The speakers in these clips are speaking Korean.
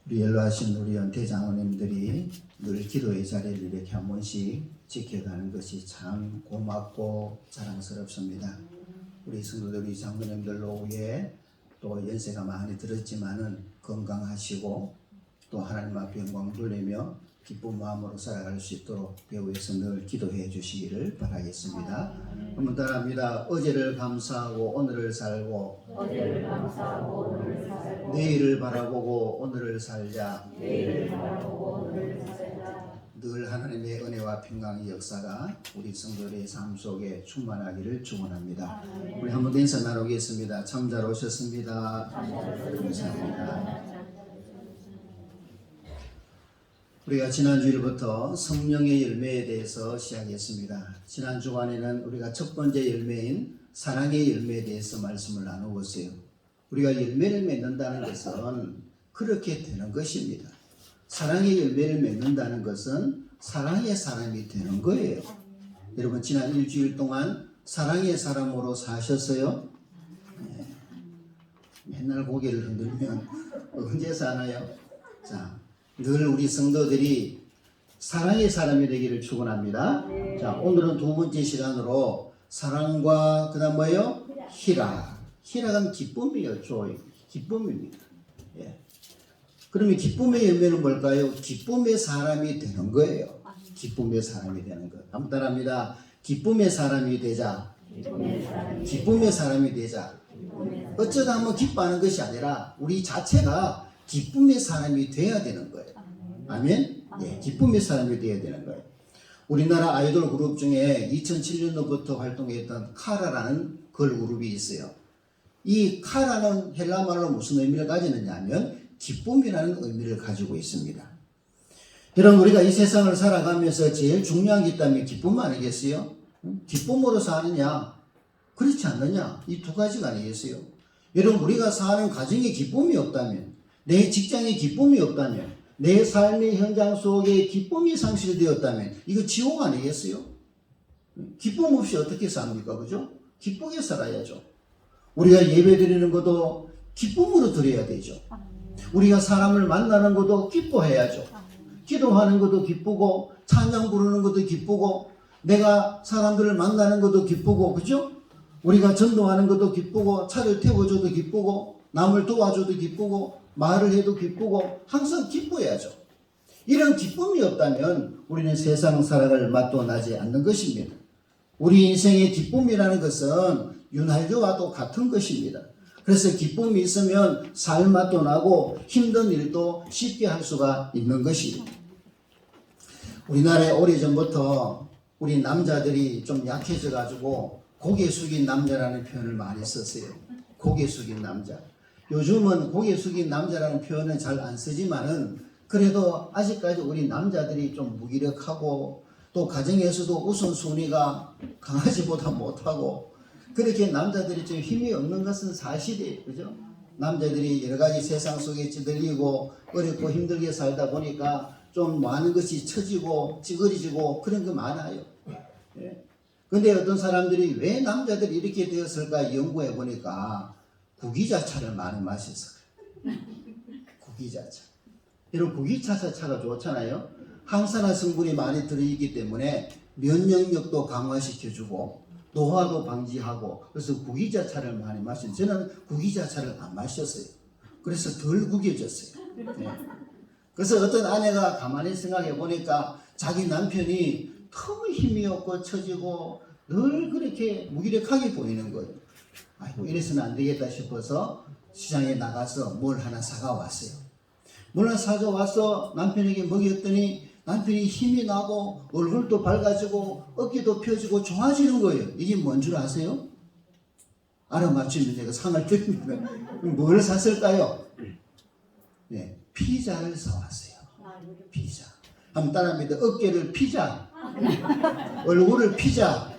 우리 연로하신 우리 연태 장로님들이 늘 기도의 자리를 이렇게 한 번씩 지켜가는 것이 참 고맙고 자랑스럽습니다. 우리 성도들, 우리 장로님들 노후에 또 연세가 많이 들었지만은 건강하시고 또 하나님 앞에 영광 돌리며 기쁜 마음으로 살아갈 수 있도록 배후에서 늘 기도해 주시기를 바라겠습니다. 한번 따라합니다. 어제를 감사하고 오늘을 살고 내일을 바라보고 오늘을 살자. 늘 하나님의 은혜와 평강의 역사가 우리 성도들의 삶 속에 충만하기를 축원합니다. 우리 한번 인사 나누겠습니다. 참 잘 오셨습니다. 감사합니다. 우리가 지난 주일부터 성령의 열매에 대해서 시작했습니다. 지난 주간에는 우리가 첫 번째 열매인 사랑의 열매에 대해서 말씀을 나누었어요. 우리가 열매를 맺는다는 것은 그렇게 되는 것입니다. 사랑의 열매를 맺는다는 것은 사랑의 사람이 되는 거예요. 여러분 지난 일주일 동안 사랑의 사람으로 사셨어요? 네. 맨날 고개를 흔들면 언제 사나요? 자, 늘 우리 성도들이 사랑의 사람이 되기를 축원합니다. 자, 오늘은 두 번째 시간으로 사랑과 그다음 뭐예요? 희락. 희락은 기쁨이에요. 조이. 기쁨입니다. 예. 그러면 기쁨의 열매는 뭘까요? 기쁨의 사람이 되는 거예요. 기쁨의 사람이 되는 것. 한번 따라합니다. 기쁨의 사람이 되자. 기쁨의 사람이 되자. 어쩌다 한번 기뻐하는 것이 아니라 우리 자체가 기쁨의 사람이 되어야 되는 거예요. 아멘? 예, 기쁨의 사람이 되어야 되는 거예요. 우리나라 아이돌 그룹 중에 2007년도부터 활동했던 카라라는 걸그룹이 있어요. 이 카라는 헬라말로 무슨 의미를 가지느냐 하면 기쁨이라는 의미를 가지고 있습니다. 여러분 우리가 이 세상을 살아가면서 제일 중요한 게 있다면 기쁨 아니겠어요? 기쁨으로 사느냐 그렇지 않느냐 이 두 가지가 아니겠어요? 여러분 우리가 사는 가정에 기쁨이 없다면 내 직장에 기쁨이 없다면 내 삶의 현장 속에 기쁨이 상실되었다면 이거 지옥 아니겠어요? 기쁨 없이 어떻게 삽니까? 그죠? 기쁘게 살아야죠. 우리가 예배 드리는 것도 기쁨으로 드려야 되죠. 우리가 사람을 만나는 것도 기뻐해야죠. 기도하는 것도 기쁘고 찬양 부르는 것도 기쁘고 내가 사람들을 만나는 것도 기쁘고 그죠? 우리가 전도하는 것도 기쁘고 차를 태워줘도 기쁘고 남을 도와줘도 기쁘고 말을 해도 기쁘고 항상 기뻐야죠. 이런 기쁨이 없다면 우리는 세상 살아갈 맛도 나지 않는 것입니다. 우리 인생의 기쁨이라는 것은 윤활유와도 같은 것입니다. 그래서 기쁨이 있으면 살 맛도 나고 힘든 일도 쉽게 할 수가 있는 것입니다. 우리나라에 오래전부터 우리 남자들이 좀 약해져 가지고 고개 숙인 남자라는 표현을 많이 썼어요. 고개 숙인 남자. 요즘은 고개 숙인 남자라는 표현은 잘 안 쓰지만은 그래도 아직까지 우리 남자들이 좀 무기력하고 또 가정에서도 우선순위가 강아지보다 못하고 그렇게 남자들이 좀 힘이 없는 것은 사실이에요. 그죠? 남자들이 여러 가지 세상 속에 찌들리고 어렵고 힘들게 살다 보니까 좀 많은 것이 처지고 찌그러지고 그런 거 많아요. 예. 근데 어떤 사람들이 왜 남자들이 이렇게 되었을까 연구해 보니까 구기자차를 많이 마셔서 그래요. 구기자차. 이런 구기자차가 좋잖아요. 항산화 성분이 많이 들어있기 때문에 면역력도 강화시켜주고 노화도 방지하고 그래서 구기자차를 많이 마셔요. 저는 구기자차를 안 마셨어요. 그래서 덜 구겨졌어요. 네. 그래서 어떤 아내가 가만히 생각해 보니까 자기 남편이 너무 힘이 없고 처지고 늘 그렇게 무기력하게 보이는 거예요. 아이고 이래서는 안 되겠다 싶어서 시장에 나가서 뭘 하나 사가 왔어요. 뭘 하나 사줘와서 남편에게 먹였더니 남편이 힘이 나고 얼굴도 밝아지고 어깨도 펴지고 좋아지는 거예요. 이게 뭔 줄 아세요? 알아맞히면 제가 상을 드립니다. 뭘 샀을까요? 네, 피자를 사왔어요. 피자. 한번 따라합니다. 어깨를 피자, 얼굴을 피자.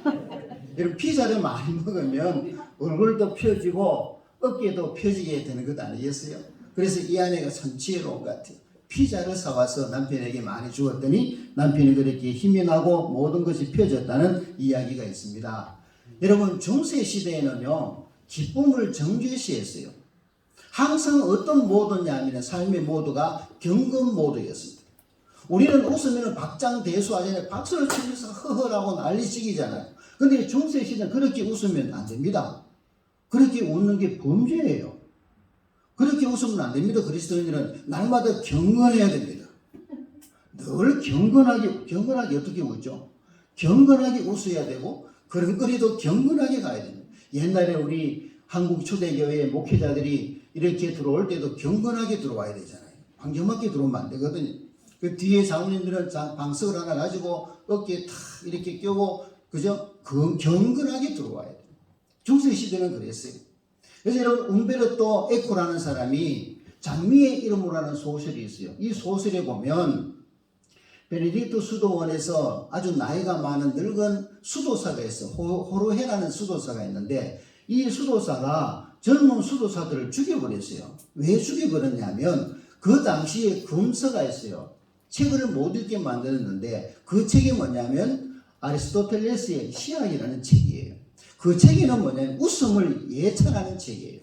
이런 피자를 많이 먹으면 얼굴도 펴지고 어깨도 펴지게 되는 것 아니겠어요? 그래서 이 아내가 참 지혜로운 것 같아요. 피자를 사와서 남편에게 많이 주었더니 남편이 그렇게 힘이 나고 모든 것이 펴졌다는 이야기가 있습니다. 여러분 중세 시대에는요 기쁨을 정죄시했어요. 항상 어떤 모드냐면 삶의 모드가 경건 모드였습니다. 우리는 웃으면 박장대소하잖아요. 박수를 치면서 허허라고 난리치기잖아요. 근데 중세시대는 그렇게 웃으면 안 됩니다. 그렇게 웃는 게 범죄예요. 그렇게 웃으면 안 됩니다. 그리스도인들은 날마다 경건해야 됩니다. 늘 경건하게 어떻게 웃죠? 경건하게 웃어야 되고 걸음걸이도 경건하게 가야 됩니다. 옛날에 우리 한국 초대교회 목회자들이 이렇게 들어올 때도 경건하게 들어와야 되잖아요. 방정맞게 들어오면 안 되거든요. 그 뒤에 장로님들은 방석을 하나 가지고 어깨에 탁 이렇게 껴고 그저 경건하게 들어와야 돼요. 중세시대는 그랬어요. 그래서 여러분 움베르토 에코라는 사람이 장미의 이름으로 하는 소설이 있어요. 이 소설에 보면 베네딕토 수도원에서 아주 나이가 많은 늙은 수도사가 있어. 호로헤라는 수도사가 있는데 이 수도사가 젊은 수도사들을 죽여버렸어요. 왜 죽여버렸냐면 그 당시에 금서가 있어요. 책을 못 읽게 만들었는데 그 책이 뭐냐면 아리스토텔레스의 시학이라는 책이에요. 그 책에는 뭐냐면 웃음을 예찬하는 책이에요.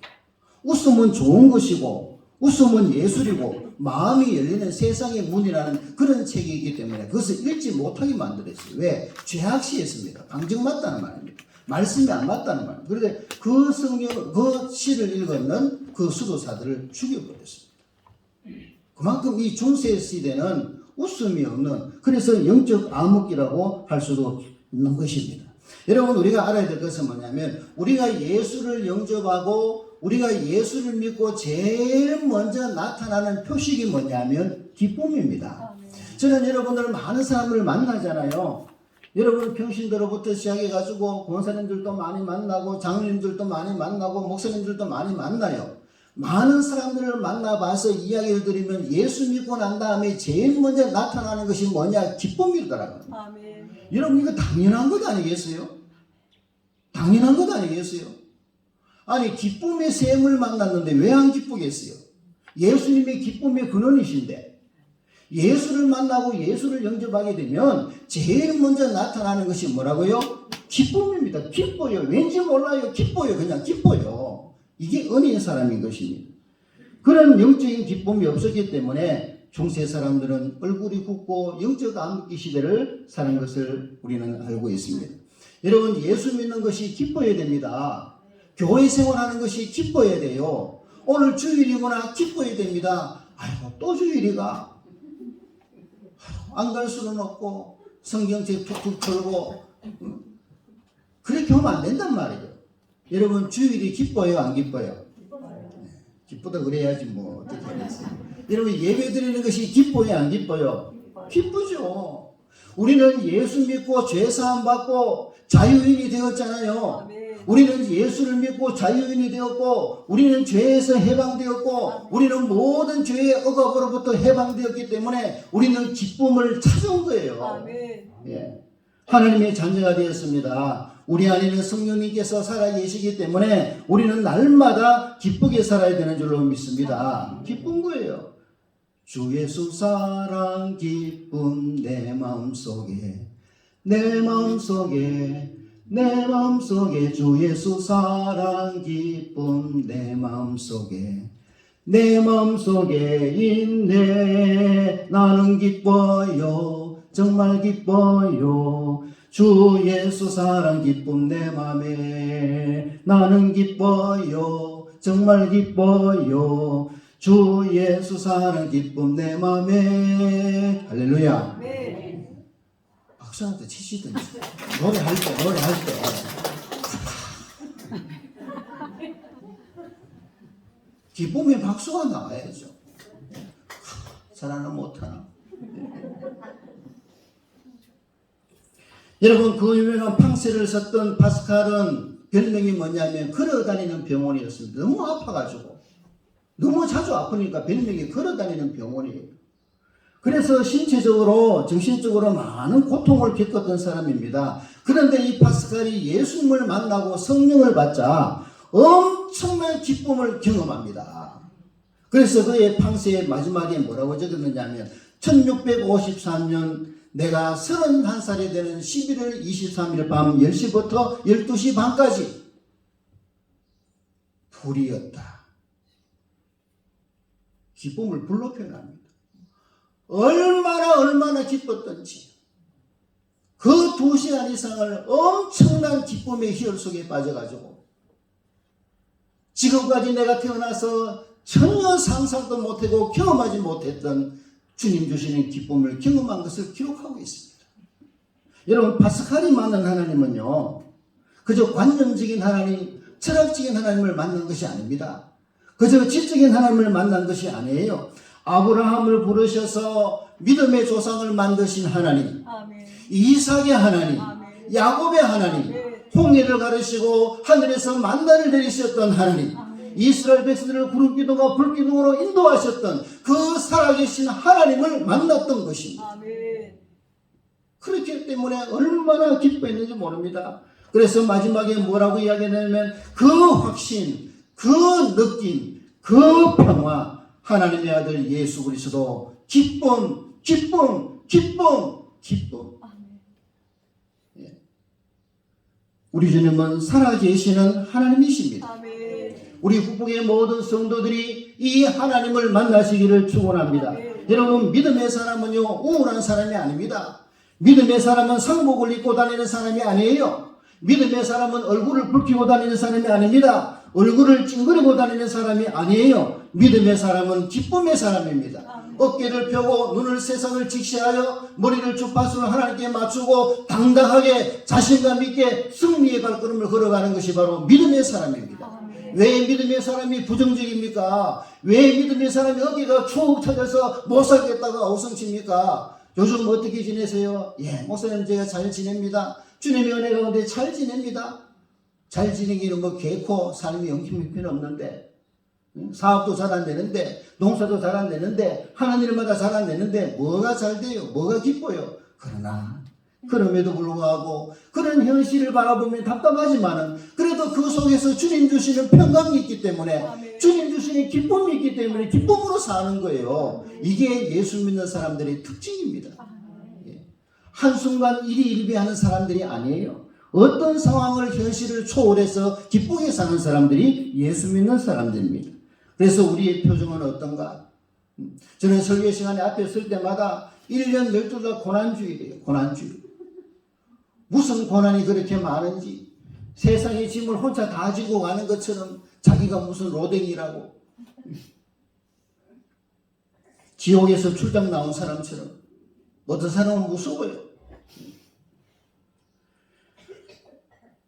웃음은 좋은 것이고 웃음은 예술이고 마음이 열리는 세상의 문이라는 그런 책이 있기 때문에 그것을 읽지 못하게 만들었어요. 왜? 죄악시했습니다. 방정 맞다는 말입니다. 말씀이 안 맞다는 말입니다. 그런데 그 시를 읽었는 그 수도사들을 죽여버렸습니다. 그만큼 이 중세 시대는 웃음이 없는, 그래서 영적 암흑기라고 할 수도 있는 것입니다. 여러분, 우리가 알아야 될 것은 뭐냐면 우리가 예수를 영접하고 우리가 예수를 믿고 제일 먼저 나타나는 표식이 뭐냐면 기쁨입니다. 저는 여러분들 많은 사람을 만나잖아요. 여러분 평신도로부터 시작해가지고 권사님들도 많이 만나고 장로님들도 많이 만나고 목사님들도 많이 만나요. 많은 사람들을 만나봐서 이야기를 드리면 예수 믿고 난 다음에 제일 먼저 나타나는 것이 뭐냐? 기쁨이더라고요. 아멘. 여러분 이거 당연한 것 아니겠어요? 당연한 것 아니겠어요? 아니 기쁨의 샘을 만났는데 왜 안 기쁘겠어요? 예수님이 기쁨의 근원이신데 예수를 만나고 예수를 영접하게 되면 제일 먼저 나타나는 것이 뭐라고요? 기쁨입니다. 기뻐요. 왠지 몰라요. 기뻐요. 그냥 기뻐요. 이게 은혜의 사람인 것입니다. 그런 영적인 기쁨이 없었기 때문에 중세 사람들은 얼굴이 굽고 영적 암흑기 시대를 사는 것을 우리는 알고 있습니다. 여러분 예수 믿는 것이 기뻐야 됩니다. 교회 생활하는 것이 기뻐야 돼요. 오늘 주일이구나 기뻐야 됩니다. 아이고 또 주일이가 안 갈 수는 없고 성경책 툭툭 털고 그렇게 하면 안 된단 말이에요. 여러분 주일이 기뻐요 안 기뻐요? 기쁘다 그래야지 뭐 어떻게 하겠어요. 여러분 예배 드리는 것이 기뻐요 안 기뻐요? 기쁘죠. 우리는 예수 믿고 죄사함 받고 자유인이 되었잖아요. 우리는 예수를 믿고 자유인이 되었고 우리는 죄에서 해방되었고 우리는 모든 죄의 억압으로부터 해방되었기 때문에 우리는 기쁨을 찾아온 거예요. 예. 하나님의 자녀가 되었습니다. 우리 안에는 성령님께서 살아 계시기 때문에 우리는 날마다 기쁘게 살아야 되는 줄로 믿습니다. 기쁜 거예요. 주 예수 사랑 기쁨 내 마음속에 내 마음속에 주 예수 사랑 기쁨 내 마음속에 있네. 나는 기뻐요 정말 기뻐요. 주 예수 사랑 기쁨 내 맘에 나는 기뻐요 정말 기뻐요. 주 예수 사랑 기쁨 내 맘에. 할렐루야. 네. 박수한테 치시든지 노래할 때 기쁨의 박수가 나와야죠. 잘하나 못하나. 여러분 그 유명한 팡세를 썼던 파스칼은 별명이 뭐냐면 걸어다니는 병원이었습니다. 너무 아파가지고 너무 자주 아프니까 별명이 걸어다니는 병원이에요. 그래서 신체적으로 정신적으로 많은 고통을 겪었던 사람입니다. 그런데 이 파스칼이 예수님을 만나고 성령을 받자 엄청난 기쁨을 경험합니다. 그래서 그의 팡세의 마지막에 뭐라고 적었느냐면 1653년 내가 31살이 되는 11월 23일 밤 10시부터 12시 반까지 불이었다. 기쁨을 불로 표현합니다. 얼마나 기뻤던지 그 2시간 이상을 엄청난 기쁨의 희열 속에 빠져가지고 지금까지 내가 태어나서 전혀 상상도 못하고 경험하지 못했던 주님 주시는 기쁨을 경험한 것을 기록하고 있습니다. 여러분, 파스칼이 만난 하나님은요, 그저 관념적인 하나님, 철학적인 하나님을 만난 것이 아닙니다. 그저 지적인 하나님을 만난 것이 아니에요. 아브라함을 부르셔서 믿음의 조상을 만드신 하나님, 아멘. 이삭의 하나님, 아멘. 야곱의 하나님, 네. 홍해를 가르시고 하늘에서 만나를 내리셨던 하나님, 아멘. 이스라엘 백성들을 구름기둥과 불기둥으로 인도하셨던 그 살아계신 하나님을 만났던 것입니다. 아멘. 그렇기 때문에 얼마나 기뻐했는지 모릅니다. 그래서 마지막에 뭐라고 이야기하냐면 그 확신, 그 느낌, 그 평화, 하나님의 아들 예수 그리스도 기쁨. 아멘. 예. 우리 주님은 살아계시는 하나님이십니다. 아멘. 우리 후국의 모든 성도들이 이 하나님을 만나시기를 축원합니다. 아멘. 여러분, 믿음의 사람은요 우울한 사람이 아닙니다. 믿음의 사람은 상복을 입고 다니는 사람이 아니에요. 믿음의 사람은 얼굴을 붉히고 다니는 사람이 아닙니다. 얼굴을 찡그리고 다니는 사람이 아니에요. 믿음의 사람은 기쁨의 사람입니다. 아멘. 어깨를 펴고 눈을 세상을 직시하여 머리를 주파수를 하나님께 맞추고 당당하게 자신감 있게 승리의 발걸음을 걸어가는 것이 바로 믿음의 사람입니다. 아멘. 왜 믿음의 사람이 부정적입니까? 왜 믿음의 사람이 어깨가 축 처져서 못 살겠다고 아우성칩니까? 요즘 어떻게 지내세요? 예, 목사님 제가 잘 지냅니다. 주님의 은혜 가운데 잘 지냅니다. 잘 지내기는 뭐 개코 삶이 형편이 없는데, 사업도 잘 안 되는데, 농사도 잘 안 되는데, 하는 일마다 잘 안 되는데 뭐가 잘 돼요? 뭐가 기뻐요? 그러나 그럼에도 불구하고 그런 현실을 바라보면 답답하지만은 그래도 그 속에서 주님 주시는 평강이 있기 때문에, 아멘. 주님 주시는 기쁨이 있기 때문에 기쁨으로 사는 거예요. 이게 예수 믿는 사람들의 특징입니다. 예. 한순간 일희일비하는 사람들이 아니에요. 어떤 상황을 현실을 초월해서 기쁘게 사는 사람들이 예수 믿는 사람들입니다. 그래서 우리의 표정은 어떤가? 저는 설교 시간에 앞에 설 때마다 1년 12달 고난주일이에요. 고난주일. 무슨 고난이 그렇게 많은지, 세상의 짐을 혼자 다 지고 가는 것처럼 자기가 무슨 로댕이라고, 지옥에서 출장 나온 사람처럼 어떤 사람은 무서워요.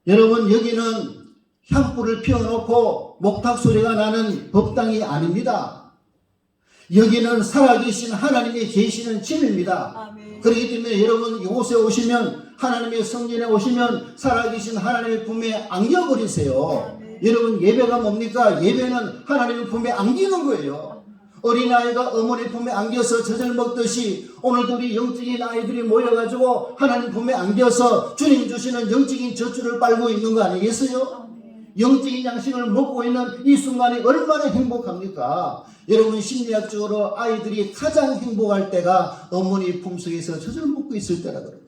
여러분, 여기는 향불을 피워놓고 목탁 소리가 나는 법당이 아닙니다. 여기는 살아계신 하나님이 계시는 집입니다. 아멘. 그렇기 때문에 여러분 이곳에 오시면, 하나님의 성전에 오시면 살아계신 하나님의 품에 안겨버리세요. 아멘. 여러분, 예배가 뭡니까? 예배는 하나님의 품에 안기는 거예요. 어린아이가 어머니 품에 안겨서 젖을 먹듯이 오늘도 우리 영적인 아이들이 모여가지고 하나님 품에 안겨서 주님 주시는 영적인 젖줄을 빨고 있는 거 아니겠어요? 아멘. 영적인 양식을 먹고 있는 이 순간이 얼마나 행복합니까? 여러분, 심리학적으로 아이들이 가장 행복할 때가 어머니 품속에서 젖을 먹고 있을 때라 그럽니다.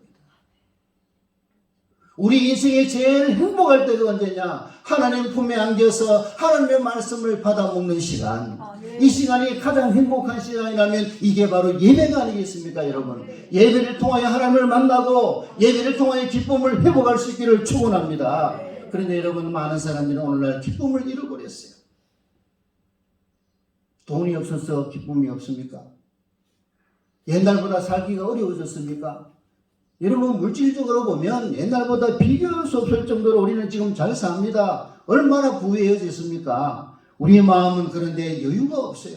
우리 인생에 제일 행복할 때가 언제냐? 하나님 품에 안겨서 하나님의 말씀을 받아 먹는 시간. 아멘. 이 시간이 가장 행복한 시간이라면 이게 바로 예배가 아니겠습니까, 여러분? 예배를 통하여 하나님을 만나고 예배를 통하여 기쁨을 회복할 수 있기를 축원합니다. 그런데 여러분, 많은 사람들은 오늘날 기쁨을 잃어버렸어요. 돈이 없어서 기쁨이 없습니까? 옛날보다 살기가 어려워졌습니까? 여러분, 물질적으로 보면 옛날보다 비교할 수 없을 정도로 우리는 지금 잘 삽니다. 얼마나 부유해졌습니까? 우리의 마음은 그런데 여유가 없어요.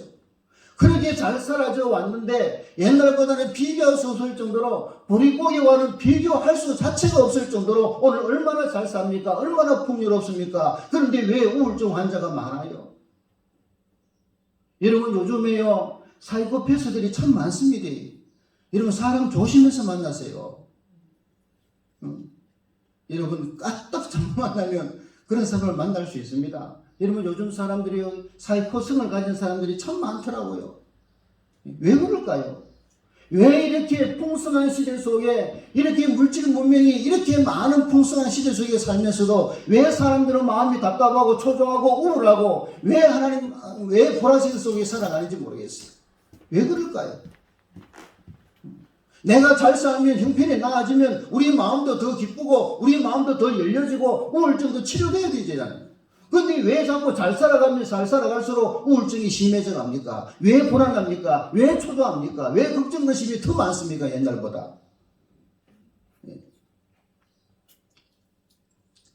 그렇게 잘 살아져 왔는데 옛날보다는 비교할 수 없을 정도로 보릿고개와는 비교할 수 자체가 없을 정도로 오늘 얼마나 잘 삽니까? 얼마나 풍요롭습니까? 그런데 왜 우울증 환자가 많아요? 여러분, 요즘에요 사이코패스들이 참 많습니다. 여러분, 사람 조심해서 만나세요. 여러분, 까딱 잘못 만나면 그런 사람을 만날 수 있습니다. 여러분, 요즘 사람들이 사이코성을 가진 사람들이 참 많더라고요. 왜 그럴까요? 왜 이렇게 풍성한 시대 속에, 이렇게 물질 문명이 이렇게 많은 풍성한 시대 속에 살면서도 왜 사람들은 마음이 답답하고 초조하고 우울하고 왜 하나님, 왜 보라색 속에 살아가는지 모르겠어요. 왜 그럴까요? 내가 잘 살면, 형편이 나아지면 우리 마음도 더 기쁘고 우리 마음도 더 열려지고 우울증도 치료돼야 되잖아요. 근데 왜 자꾸 잘 살아갈수록 우울증이 심해져 갑니까? 왜 불안합니까? 왜 초조합니까? 왜 걱정의식이 더 많습니까? 옛날보다.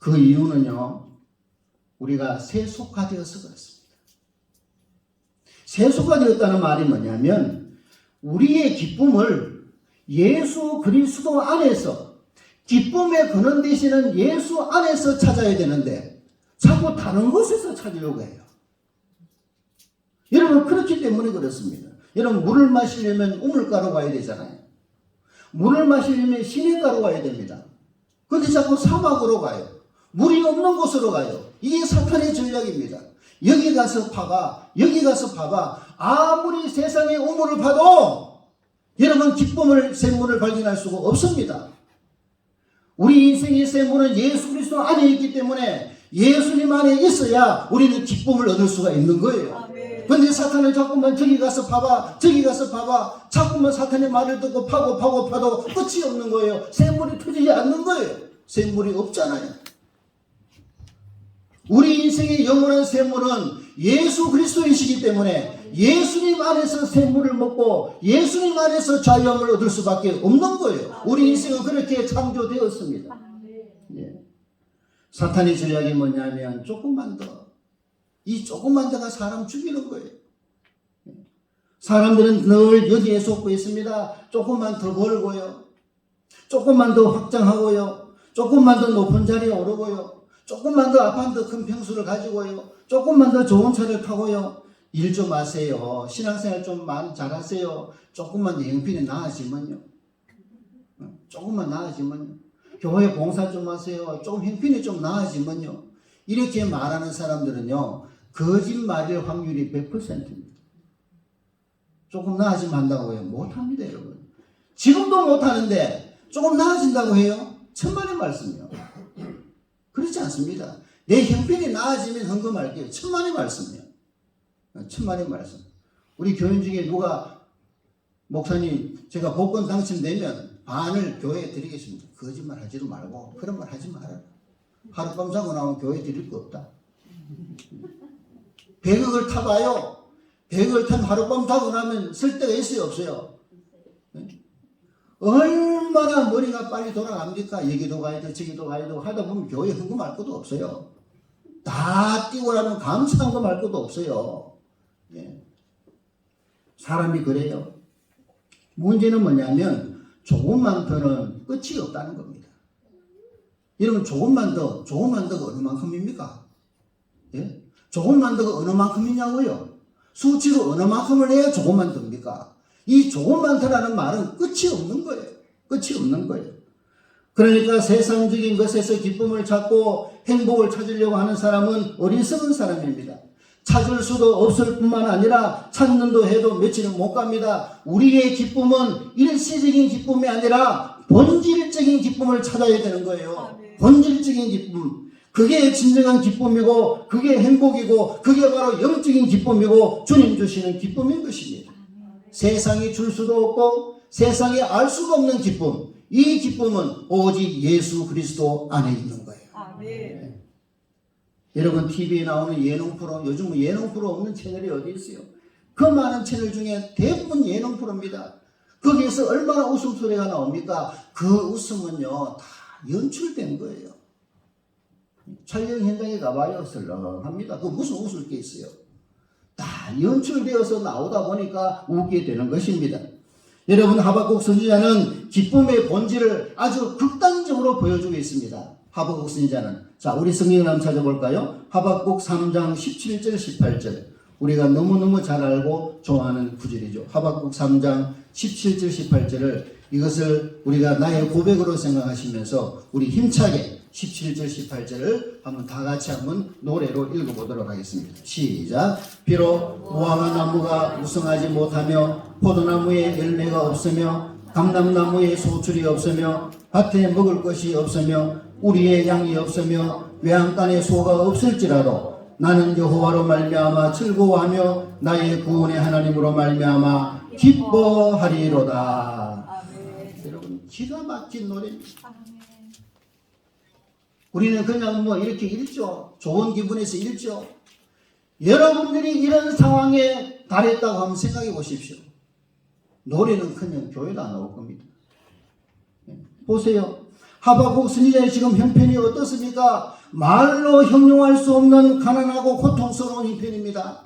그 이유는요, 우리가 세속화되어서 그렇습니다. 세속화되었다는 말이 뭐냐면, 우리의 기쁨을 예수 그리스도 안에서, 기쁨의 근원 되시는 예수 안에서 찾아야 되는데 자꾸 다른 곳에서 찾으려고 해요. 여러분, 그렇기 때문에 그렇습니다. 여러분, 물을 마시려면 우물가로 가야 되잖아요. 물을 마시려면 시냇가로 가야 됩니다. 근데 자꾸 사막으로 가요. 물이 없는 곳으로 가요. 이게 사탄의 전략입니다. 여기 가서 파봐, 여기 가서 파봐. 아무리 세상의 우물을 파도 여러분, 기쁨을, 샘물을 발견할 수가 없습니다. 우리 인생의 샘물은 예수 그리스도 안에 있기 때문에 예수님 안에 있어야 우리는 기쁨을 얻을 수가 있는 거예요. 그런데 사탄은 자꾸만 저기 가서 봐봐, 저기 가서 봐봐, 자꾸만 사탄의 말을 듣고 파도 끝이 없는 거예요. 샘물이 터지지 않는 거예요. 샘물이 없잖아요. 우리 인생의 영원한 샘물은 예수 그리스도이시기 때문에 예수님 안에서 샘물을 먹고 예수님 안에서 자유함을 얻을 수밖에 없는 거예요. 우리 인생은 그렇게 창조되었습니다. 예. 사탄의 전략이 뭐냐면 조금만 더, 이 조금만 더가 사람 죽이는 거예요. 사람들은 늘 여기에 속고 있습니다. 조금만 더 벌고요, 조금만 더 확장하고요, 조금만 더 높은 자리에 오르고요, 조금만 더 아파트 큰 평수를 가지고요, 조금만 더 좋은 차를 타고요. 일 좀 하세요. 신앙생활 좀 많이 잘하세요. 조금만 더 형편이 나아지면요, 조금만 나아지면요, 교회 봉사 좀 하세요. 좀 형편이 좀 나아지면요. 이렇게 말하는 사람들은요, 거짓말일 확률이 100%입니다. 조금 나아지면 한다고 해요? 못합니다, 여러분. 지금도 못하는데 조금 나아진다고 해요? 천만의 말씀이요. 그렇지 않습니다. 내 형편이 나아지면 헌금할게요. 천만의 말씀이요. 천만의 말씀. 우리 교인 중에 누가, 목사님 제가 복권 당첨되면 반을 교회에 드리겠습니다. 거짓말 하지도 말고 그런 말 하지 말아라. 하룻밤 자고 나오면 교회에 드릴 거 없다. 100억을 타봐요. 100억을 타면 하룻밤 자고 나면 쓸 데가 있어요, 없어요? 얼마나 머리가 빨리 돌아갑니까? 여기도 가야 돼, 저기도 가야 돼 하다 보면 교회 헌금할 것도 없어요. 다 뛰고 나면 감사한 거 말 것도 없어요. 예. 사람이 그래요. 문제는 뭐냐면 조금만 더는 끝이 없다는 겁니다. 여러분, 조금만 더가 어느 만큼입니까? 예? 조금만 더가 어느 만큼이냐고요? 수치로 어느 만큼을 해야 조금만 더입니까? 이 조금만 더라는 말은 끝이 없는 거예요. 끝이 없는 거예요. 그러니까 세상적인 것에서 기쁨을 찾고 행복을 찾으려고 하는 사람은 어리석은 사람입니다. 찾을 수도 없을 뿐만 아니라 찾는도 해도 며칠은 못 갑니다. 우리의 기쁨은 일시적인 기쁨이 아니라 본질적인 기쁨을 찾아야 되는 거예요. 본질적인 기쁨. 그게 진정한 기쁨이고 그게 행복이고 그게 바로 영적인 기쁨이고 주님 주시는 기쁨인 것입니다. 세상이 줄 수도 없고 세상에 알 수도 없는 기쁨. 이 기쁨은 오직 예수 그리스도 안에 있는 거예요. 네. 여러분, TV에 나오는 예능 프로, 요즘 예능 프로 없는 채널이 어디 있어요? 그 많은 채널 중에 대부분 예능 프로입니다. 거기에서 얼마나 웃음소리가 나옵니까? 그 웃음은요, 다 연출된 거예요. 촬영 현장에 가봐요. 설렁합니다. 그 무슨 웃을 게 있어요? 다 연출되어서 나오다 보니까 웃게 되는 것입니다. 여러분, 하박국 선지자는 기쁨의 본질을 아주 극단적으로 보여주고 있습니다. 하박국 선지자는. 자, 우리 성경을 한번 찾아볼까요? 하박국 3장 17절 18절. 우리가 너무너무 잘 알고 좋아하는 구절이죠. 하박국 3장 17절 18절을, 이것을 우리가 나의 고백으로 생각하시면서 우리 힘차게 17절 18절을 한번 다 같이 한번 노래로 읽어보도록 하겠습니다. 시작. 비록 무화과 나무가 무성하지 못하며 포도나무에 열매가 없으며 감람나무에 소출이 없으며 밭에 먹을 것이 없으며 우리의 양이 없으며 외양간에 소가 없을지라도 나는 여호와로 말미암아 즐거워하며 나의 구원의 하나님으로 말미암아 기뻐하리로다. 여러분 기가 막힌 노래입니다. 우리는 그냥 뭐 이렇게 읽죠. 좋은 기분에서 읽죠. 여러분들이 이런 상황에 달했다고 한번 생각해 보십시오. 노래는 그냥 교회도 안 나올 겁니다. 보세요. 하박국 선지자의 지금 형편이 어떻습니까? 말로 형용할 수 없는 가난하고 고통스러운 형편입니다.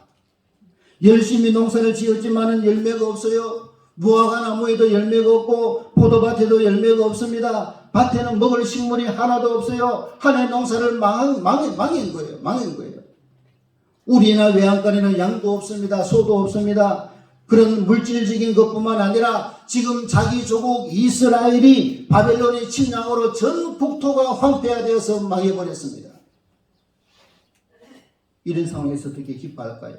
열심히 농사를 지었지만 열매가 없어요. 무화과 나무에도 열매가 없고 포도밭에도 열매가 없습니다. 밭에는 먹을 식물이 하나도 없어요. 한 해 농사를 망한 거예요. 우리나 외양간에는 양도 없습니다. 소도 없습니다. 그런 물질적인 것뿐만 아니라 지금 자기 조국 이스라엘이 바벨론의 침략으로 전 국토가 황폐화되어서 망해버렸습니다. 이런 상황에서 어떻게 기뻐할까요?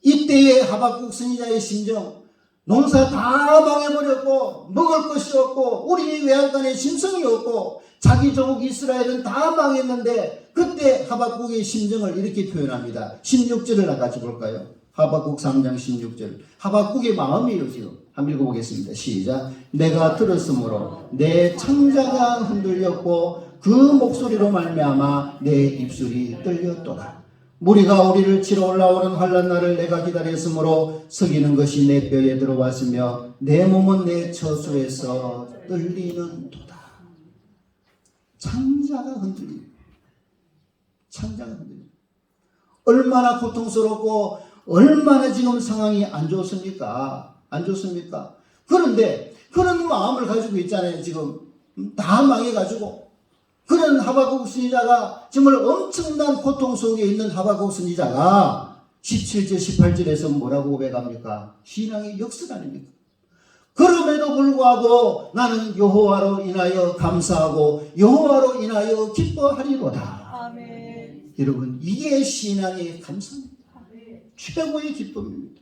이때의 하박국 선지자의 심정, 농사 다 망해버렸고 먹을 것이 없고 우리 외양간에 짐승이 없고 자기 조국 이스라엘은 다 망했는데 그때 하박국의 심정을 이렇게 표현합니다. 16절을 같이 볼까요? 하박국 3장 16절. 하박국의 마음이에요 지금. 한번 읽어보겠습니다. 시작. 내가 들었으므로 내 창자가 흔들렸고 그 목소리로 말미암아 내 입술이 떨렸도다. 무리가 우리를 치러 올라오는 환난 날을 내가 기다렸으므로 석이는 것이 내 뼈에 들어왔으며 내 몸은 내 처소에서 떨리는 도다. 창자가 흔들립니다. 창자가 흔들립니다. 얼마나 고통스럽고 얼마나 지금 상황이 안 좋습니까? 안 좋습니까? 그런데 그런 마음을 가지고 있잖아요. 지금 다 망해가지고 그런 하박국 선지자가 정말 엄청난 고통 속에 있는 하박국 선지자가 17절 18절에서 뭐라고 고백합니까? 신앙의 역설 아닙니까? 그럼에도 불구하고 나는 여호와로 인하여 감사하고 여호와로 인하여 기뻐하리로다. 아멘. 여러분 이게 신앙의 감사입니다. 최고의 기쁨입니다.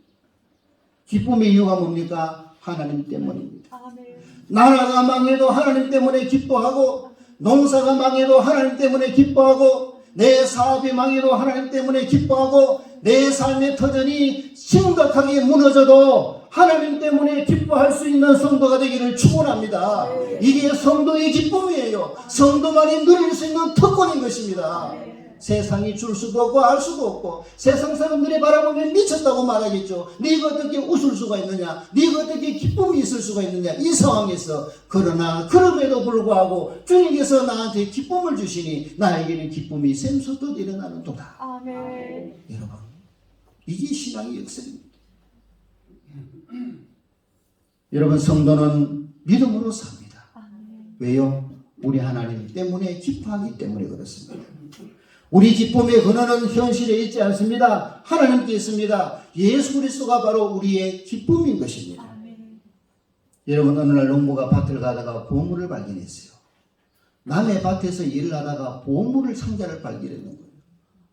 기쁨의 이유가 뭡니까? 하나님 때문입니다. 아멘. 나라가 망해도 하나님 때문에 기뻐하고 농사가 망해도 하나님 때문에 기뻐하고 내 사업이 망해도 하나님 때문에 기뻐하고 내 삶의 터전이 심각하게 무너져도 하나님 때문에 기뻐할 수 있는 성도가 되기를 축원합니다. 이게 성도의 기쁨이에요. 성도만이 누릴 수 있는 특권인 것입니다. 세상이 줄 수도 없고 알 수도 없고 세상 사람들이 바라보면 미쳤다고 말하겠죠. 네가 어떻게 웃을 수가 있느냐, 네가 어떻게 기쁨이 있을 수가 있느냐, 이 상황에서. 그러나 그럼에도 불구하고 주님께서 나한테 기쁨을 주시니 나에게는 기쁨이 샘솟듯 일어나는 도다. 아멘. 여러분 이게 신앙의 역설입니다. 여러분 성도는 믿음으로 삽니다. 아멘. 왜요? 우리 하나님 때문에 기뻐하기 때문에 그렇습니다. 우리 기쁨의 근원은 현실에 있지 않습니다. 하나님께 있습니다. 예수 그리스도가 바로 우리의 기쁨인 것입니다. 아멘. 여러분 어느 날 농부가 밭을 가다가 보물을 발견했어요. 남의 밭에서 일을 하다가 보물을 상자를 발견했는 거예요.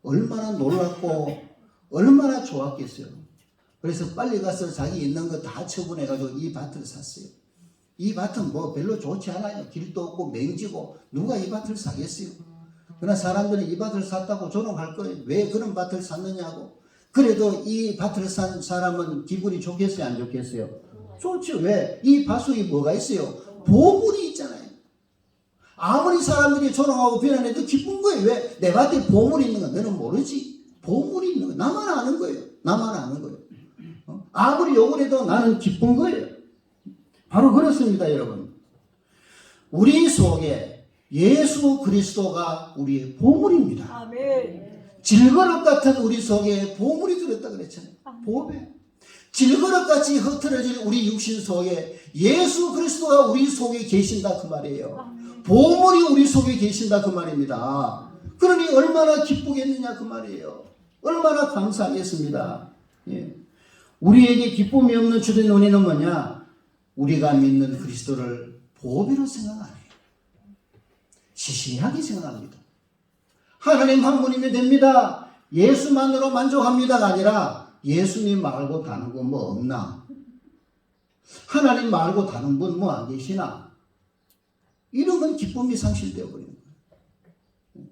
얼마나 놀랐고 얼마나 좋았겠어요. 그래서 빨리 가서 자기 있는 거 다 처분해가지고 이 밭을 샀어요. 이 밭은 뭐 별로 좋지 않아요. 길도 없고 맹지고 누가 이 밭을 사겠어요. 그러나 사람들은 이 밭을 샀다고 조롱할 거예요. 왜 그런 밭을 샀느냐고. 그래도 이 밭을 산 사람은 기분이 좋겠어요? 안 좋겠어요? 좋죠. 왜? 이 밭 속에 뭐가 있어요? 보물이 있잖아요. 아무리 사람들이 조롱하고 비난해도 기쁜 거예요. 왜? 내 밭에 보물이 있는 거 너는 모르지. 보물이 있는 거 나만 아는 거예요. 나만 아는 거예요. 아무리 욕을 해도 나는 기쁜 거예요. 바로 그렇습니다, 여러분. 우리 속에 예수 그리스도가 우리의 보물입니다. 아멘. 질그릇 같은 우리 속에 보물이 들었다 그랬잖아요. 보배. 질그릇같이 흐트러질 우리 육신 속에 예수 그리스도가 우리 속에 계신다 그 말이에요. 아멘. 보물이 우리 속에 계신다 그 말입니다. 그러니 얼마나 기쁘겠느냐 그 말이에요. 얼마나 감사하겠습니다. 예. 우리에게 기쁨이 없는 주된 원인은 뭐냐? 우리가 믿는 그리스도를 보배로 생각 안 해요. 시시하게 생각합니다. 하나님 한 분이면 됩니다. 예수만으로 만족합니다가 아니라 예수님 말고 다른 건 뭐 없나? 하나님 말고 다른 분 뭐 안 계시나? 이런 건 기쁨이 상실되어 버리는 거예요.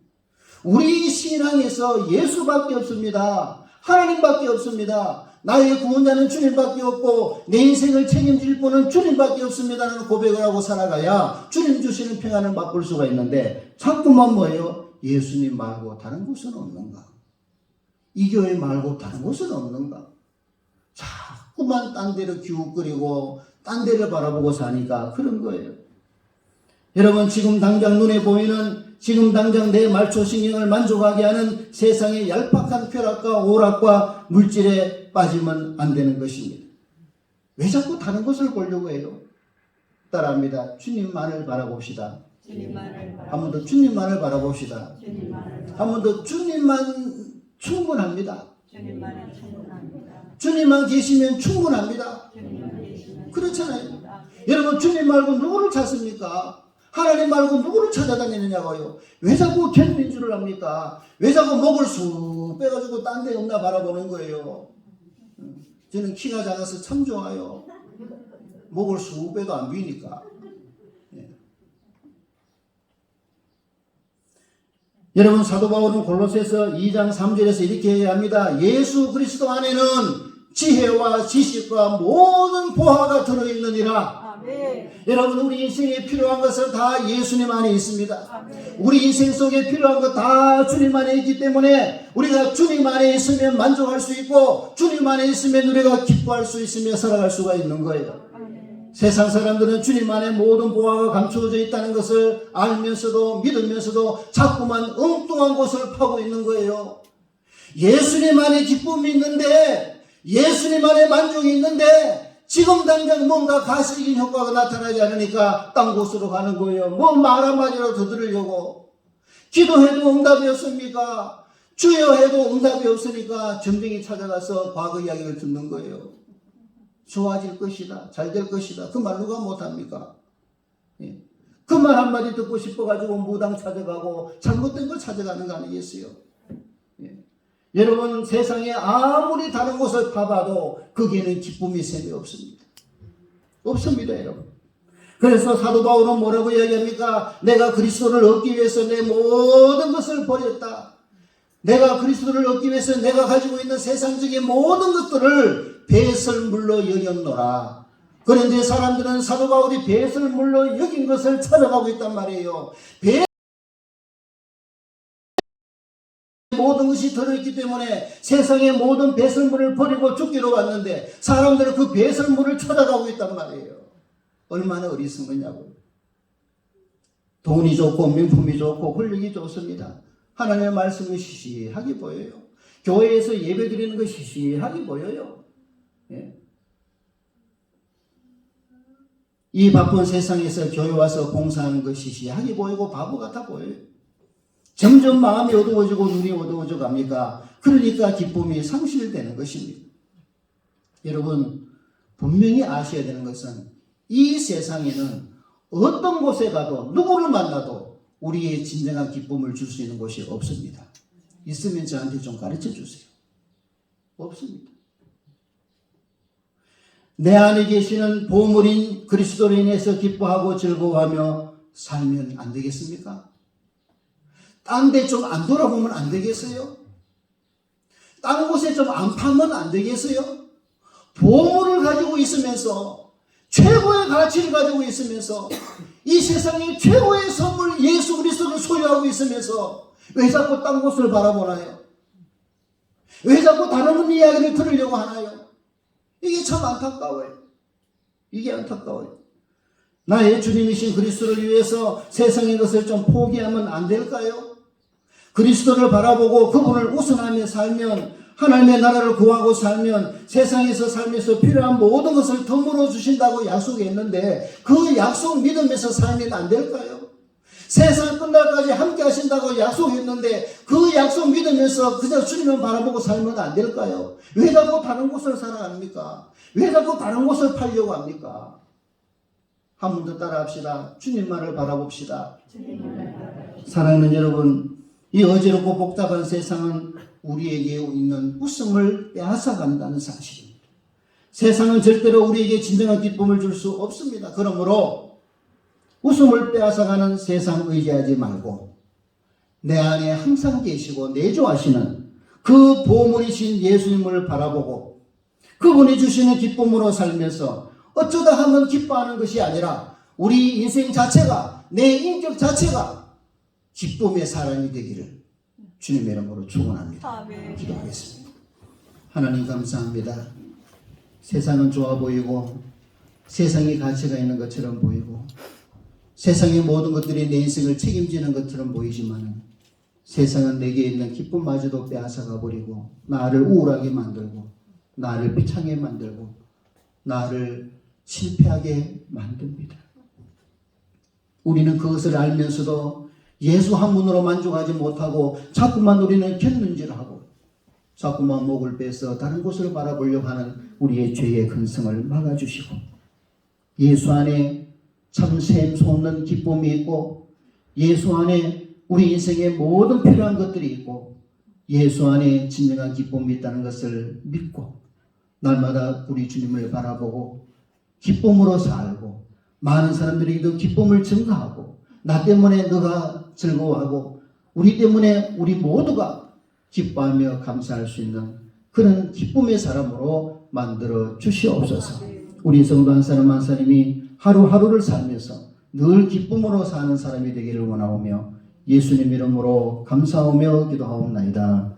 우리 신앙에서 예수밖에 없습니다. 하나님밖에 없습니다. 나의 구원자는 주님밖에 없고 내 인생을 책임질 분은 주님밖에 없습니다라는 고백을 하고 살아가야 주님 주시는 평안을 맛볼 수가 있는데 자꾸만 뭐예요? 예수님 말고 다른 곳은 없는가? 이 교회 말고 다른 곳은 없는가? 자꾸만 딴 데로 기웃거리고 딴 데를 바라보고 사니까 그런 거예요. 여러분, 지금 당장 눈에 보이는, 지금 당장 내 말초신경을 만족하게 하는 세상의 얄팍한 쾌락과 오락과 물질에 빠지면 안 되는 것입니다. 왜 자꾸 다른 것을 보려고 해요? 따라합니다. 주님만을 바라봅시다. 한 번 더 주님만을 바라봅시다. 한 번 더 주님만 충분합니다. 주님만 계시면 충분합니다. 그렇잖아요. 여러분, 주님 말고 누구를 찾습니까? 하나님 말고 누구를 찾아다니느냐고요. 왜 자꾸 견민주를 합니까? 왜 자꾸 목을 쑥 빼가지고 딴 데 없나 바라보는 거예요. 저는 키가 작아서 참 좋아요. 목을 쑥 빼도 안 비니까. 여러분, 사도 바울은 골로새서 2장 3절에서 이렇게 얘기합니다. 예수 그리스도 안에는 지혜와 지식과 모든 보화가 들어있느니라. 아멘. 여러분, 우리 인생에 필요한 것은 다 예수님 안에 있습니다. 아멘. 우리 인생 속에 필요한 것 다 주님 안에 있기 때문에 우리가 주님 안에 있으면 만족할 수 있고 주님 안에 있으면 우리가 기뻐할 수 있으며 살아갈 수가 있는 거예요. 아멘. 세상 사람들은 주님 안에 모든 보화가 감추어져 있다는 것을 알면서도 믿으면서도 자꾸만 엉뚱한 것을 파고 있는 거예요. 예수님 안에 기쁨이 있는데, 예수님 안에 만족이 있는데 지금 당장 뭔가 가시적인 효과가 나타나지 않으니까 딴 곳으로 가는 거예요. 뭐 말 한마디라도 더 들으려고. 기도해도 응답이 없습니까? 주여 해도 응답이 없으니까 점쟁이 찾아가서 과거 이야기를 듣는 거예요. 좋아질 것이다. 잘 될 것이다. 그 말 누가 못합니까? 그 말 한마디 듣고 싶어가지고 무당 찾아가고 잘못된 걸 찾아가는 거 아니겠어요? 여러분, 세상에 아무리 다른 곳을 파봐도 거기에는 기쁨이 셈이 없습니다. 없습니다, 여러분. 그래서 사도 바울은 뭐라고 이야기합니까? 내가 그리스도를 얻기 위해서 내 모든 것을 버렸다. 내가 그리스도를 얻기 위해서 내가 가지고 있는 세상적인 모든 것들을 배설물로 여겼노라. 그런데 사람들은 사도 바울이 배설물로 여긴 것을 찾아가고 있단 말이에요. 모든 것이 들어있기 때문에 세상의 모든 배설물을 버리고 죽기로 왔는데 사람들은 그 배설물을 찾아가고 있단 말이에요. 얼마나 어리석은 거냐고요. 돈이 좋고 명품이 좋고 권력이 좋습니다. 하나님의 말씀이 시시하게 보여요. 교회에서 예배 드리는 것이 시시하게 보여요. 이 바쁜 세상에서 교회 와서 봉사하는 것이 시시하게 보이고 바보 같아 보여요. 점점 마음이 어두워지고 눈이 어두워져 갑니까? 그러니까 기쁨이 상실되는 것입니다. 여러분, 분명히 아셔야 되는 것은 이 세상에는 어떤 곳에 가도 누구를 만나도 우리의 진정한 기쁨을 줄 수 있는 곳이 없습니다. 있으면 저한테 좀 가르쳐 주세요. 없습니다. 내 안에 계시는 보물인 그리스도로 인해서 기뻐하고 즐거워하며 살면 안 되겠습니까? 딴 데 좀 안 돌아보면 안 되겠어요? 딴 곳에 좀 안 파면 안 되겠어요? 보물을 가지고 있으면서, 최고의 가치를 가지고 있으면서, 이 세상의 최고의 선물 예수 그리스도를 소유하고 있으면서 왜 자꾸 딴 곳을 바라보나요? 왜 자꾸 다른 이야기를 들으려고 하나요? 이게 참 안타까워요. 이게 안타까워요. 나의 주님이신 그리스도를 위해서 세상의 것을 좀 포기하면 안 될까요? 그리스도를 바라보고 그분을 우선하며 살면, 하나님의 나라를 구하고 살면 세상에서 살면서 필요한 모든 것을 덤으로 주신다고 약속했는데 그 약속 믿으면서 살면 안 될까요? 세상 끝날까지 함께 하신다고 약속했는데 그 약속 믿으면서 그저 주님을 바라보고 살면 안 될까요? 왜 자꾸 다른 곳을 살아갑니까? 왜 자꾸 다른 곳을 팔려고 합니까? 한 번 더 따라합시다. 주님만을 바라봅시다. 사랑하는 여러분, 이 어지럽고 복잡한 세상은 우리에게 있는 웃음을 빼앗아간다는 사실입니다. 세상은 절대로 우리에게 진정한 기쁨을 줄 수 없습니다. 그러므로 웃음을 빼앗아가는 세상 의지하지 말고 내 안에 항상 계시고 내조하시는 그 보물이신 예수님을 바라보고 그분이 주시는 기쁨으로 살면서 어쩌다 하면 기뻐하는 것이 아니라 우리 인생 자체가, 내 인격 자체가 기쁨의 사람이 되기를 주님의 이름으로 축원합니다. 아멘. 기도하겠습니다. 하나님 감사합니다. 세상은 좋아 보이고 세상에 가치가 있는 것처럼 보이고 세상의 모든 것들이 내 인생을 책임지는 것처럼 보이지만 세상은 내게 있는 기쁨마저도 빼앗아가 버리고 나를 우울하게 만들고 나를 비참하게 만들고 나를 실패하게 만듭니다. 우리는 그것을 알면서도 예수 한 분으로 만족하지 못하고 자꾸만 우리는 곁눈질하고 자꾸만 목을 빼서 다른 곳을 바라보려고 하는 우리의 죄의 근성을 막아주시고 예수 안에 참 샘솟는 기쁨이 있고 예수 안에 우리 인생의 모든 필요한 것들이 있고 예수 안에 진정한 기쁨이 있다는 것을 믿고 날마다 우리 주님을 바라보고 기쁨으로 살고 많은 사람들에게도 기쁨을 증가하고 나 때문에 너가 즐거워하고 우리 때문에 우리 모두가 기뻐하며 감사할 수 있는 그런 기쁨의 사람으로 만들어 주시옵소서. 우리 성도 한 사람 한 사람이 하루하루를 살면서 늘 기쁨으로 사는 사람이 되기를 원하오며 예수님 이름으로 감사하며 기도하옵나이다.